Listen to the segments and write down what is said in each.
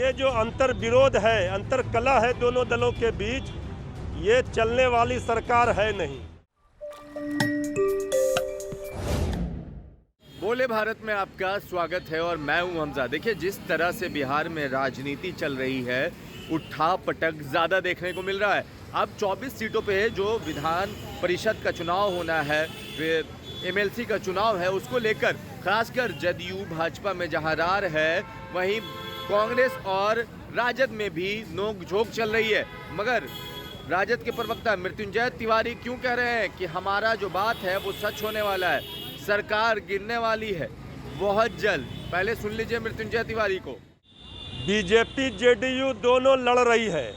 ये जो अंतर विरोध है, अंतर कला है दोनों दलों के बीच, ये चलने वाली सरकार है नहीं। बोले भारत में आपका स्वागत है और मैं हूं हमजा। देखिए, जिस तरह से बिहार में राजनीति चल रही है, उठा पटक ज़्यादा देखने को मिल रहा है। अब 24 सीटों पे जो विधान परिषद का चुनाव होना है, एमएलसी का चुनाव है, उसको लेकर खासकर जदयू भाजपा में जहां रार है, वहीं कांग्रेस और राजद में भी नोक-झोंक चल रही है। मगर राजद के प्रवक्ता मृत्युंजय तिवारी क्यों कह रहे हैं कि हमारा जो बात है वो सच होने वाला है, सरकार गिरने वाली है बहुत जल्द। पहले सुन लीजिए मृत्युंजय तिवारी को। बीजेपी जेडीयू दोनों लड़ रही है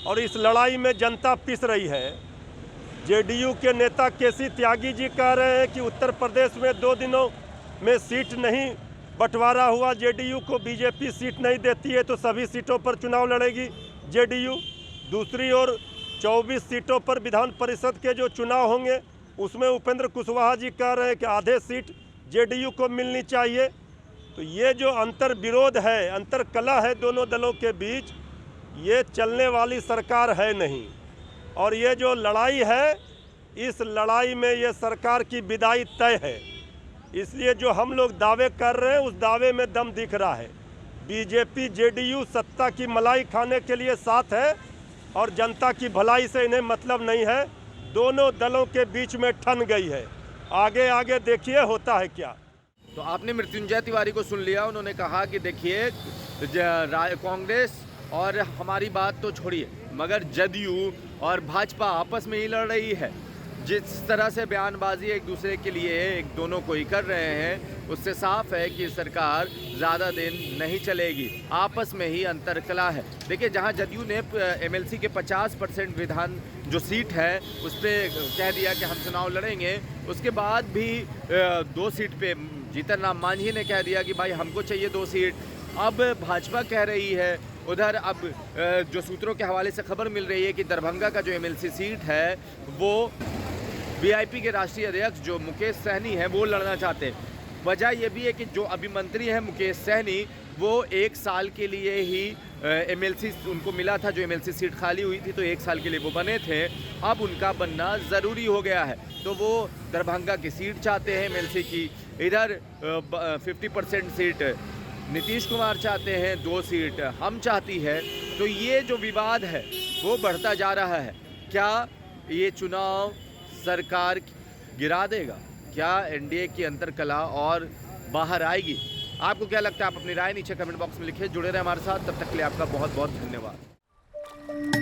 और इस लड़ाई में जनता पिस रही है। जेडीयू के नेता केसी त्यागी जी कह रहे हैं कि उत्तर प्रदेश में 2 दिनों में सीट नहीं बंटवारा हुआ, जेडीयू को बीजेपी सीट नहीं देती है तो सभी सीटों पर चुनाव लड़ेगी जेडीयू। दूसरी ओर 24 सीटों पर विधान परिषद के जो चुनाव होंगे उसमें उपेंद्र कुशवाहा जी कह रहे हैं कि आधे सीट जेडीयू को मिलनी चाहिए। तो ये जो अंतर विरोध है, अंतर कला है दोनों दलों के बीच, ये चलने वाली सरकार है नहीं। और ये जो लड़ाई है, इस लड़ाई में ये सरकार की विदाई तय है। इसलिए जो हम लोग दावे कर रहे हैं उस दावे में दम दिख रहा है। बीजेपी जेडीयू सत्ता की मलाई खाने के लिए साथ है और जनता की भलाई से इन्हें मतलब नहीं है। दोनों दलों के बीच में ठन गई है। आगे आगे देखिए होता है क्या। तो आपने मृत्युंजय तिवारी को सुन लिया। उन्होंने कहा कि देखिए, कांग्रेस और हमारी बात तो छोड़िए, मगर जदयू और भाजपा आपस में ही लड़ रही है। जिस तरह से बयानबाजी एक दूसरे के लिए एक दोनों को ही कर रहे हैं, उससे साफ है कि सरकार ज़्यादा दिन नहीं चलेगी। आपस में ही अंतर कला है। देखिए, जहां जदयू ने एमएलसी के 50% विधान जो सीट है उस पर कह दिया कि हम चुनाव लड़ेंगे, उसके बाद भी 2 सीट पे जीतन राम मांझी ने कह दिया कि भाई हमको चाहिए 2 सीट। अब भाजपा कह रही है, उधर अब जो सूत्रों के हवाले से खबर मिल रही है कि दरभंगा का जो एमएलसी सीट है वो वीआईपी के राष्ट्रीय अध्यक्ष जो मुकेश सहनी है वो लड़ना चाहते हैं। वजह यह भी है कि जो अभी मंत्री हैं मुकेश सहनी, वो 1 साल के लिए ही एमएलसी उनको मिला था, जो एमएलसी सीट खाली हुई थी तो 1 साल के लिए वो बने थे। अब उनका बनना ज़रूरी हो गया है, तो वो दरभंगा की सीट चाहते हैं एमएलसी की। इधर 50% सीट नीतीश कुमार चाहते हैं, 2 सीट हम चाहती है। तो ये जो विवाद है वो बढ़ता जा रहा है। क्या ये चुनाव सरकार गिरा देगा? क्या एनडीए की अंतरकला और बाहर आएगी? आपको क्या लगता है? आप अपनी राय नीचे कमेंट बॉक्स में लिखिए। जुड़े रहे हमारे साथ, तब तक के लिए आपका बहुत बहुत धन्यवाद।